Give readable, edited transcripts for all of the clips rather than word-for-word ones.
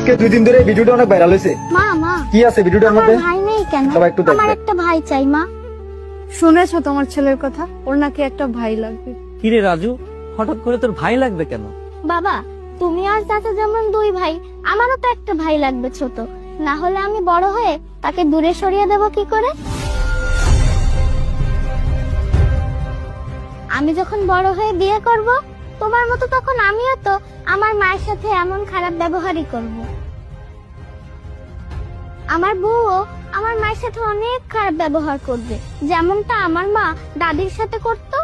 আজকে 2 দিন ধরে ভিডিওটা অনেক ভাইরাল হয়েছে। মা মা কি আছে ভিডিওটার আমার মধ্যে? ভাই নেই কেন? সবাই একটু দেখবে। আমার একটা ভাই চাই মা। শুনেছো তোমার ছেলের কথা? ওর নাকি একটা ভাই লাগবে। কিরে রাজু, হঠাৎ করে তোর ভাই লাগবে কেন? বাবা, তুমি আর চাচা যেমন 2 ভাই, আমারও তো একটা ভাই লাগবে ছোট। না হলে আমি বড় হয়ে তাকে দূরে সরিয়ে দেব কি করে? আমি যখন বড় হয়ে বিয়ে করব, তোমার মতো তখন আমিও তো আমার মায়ের সাথে এমন খারাপ ব্যবহারই করব। আমার বউও আমার মায়ের সাথে অনেক খারাপ ব্যবহার করবে, যেমনটা আমার মা দাদির সাথে করতো।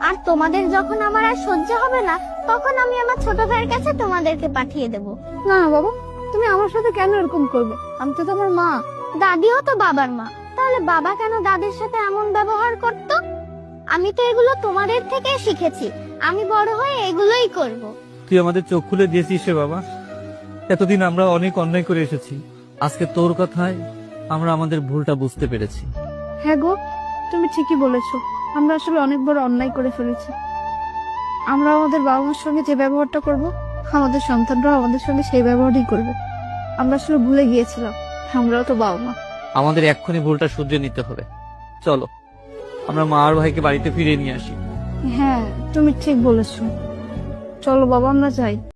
আর তোমাদের যখন আমার আর সহ্য হবে না, তখন আমি আমার ছোট ভাইয়ের কাছে তোমাদেরকে পাঠিয়ে দেব। না না বাবা, তুমি আমার সাথে কেন এরকম করবে? আমি তো তোমার মা। দাদিও তো বাবার মা, তাহলে বাবা কেন দাদির সাথে এমন ব্যবহার করত? আমি তো এগুলো তোমাদের থেকে শিখেছি। আমি বড় হয়ে এগুলোই করব। তুই আমাদের চোখ খুলে দিয়েছিস রে বাবা। এতদিন আমরা অনেক অন্যায় করে এসেছি, আজকে তোর কথায় আমরা আমাদের ভুলটা বুঝতে পেরেছি। হ্যাঁ গো, তুমি ঠিকই বলেছো। আমরা আসলে অনেক বড় অন্যায় করে ফেলেছি। আমরা আমাদের বাবা মার সঙ্গে যে ব্যবহারটা করব, আমাদের সন্তানরাও আমাদের সঙ্গে সেই ব্যবহারই করবে। আমরা আসলে ভুলে গিয়েছিলাম, আমরাও তো বাবা মা। আমাদের এক্ষুনি ভুলটা শুধরে নিতে হবে। চলো আমরা মা আর ভাইকে বাড়িতে ফিরিয়ে নিয়ে আসি। হ্যাঁ, তুমি ঠিক বলেছো। চলো বাবা, আমরা যাই।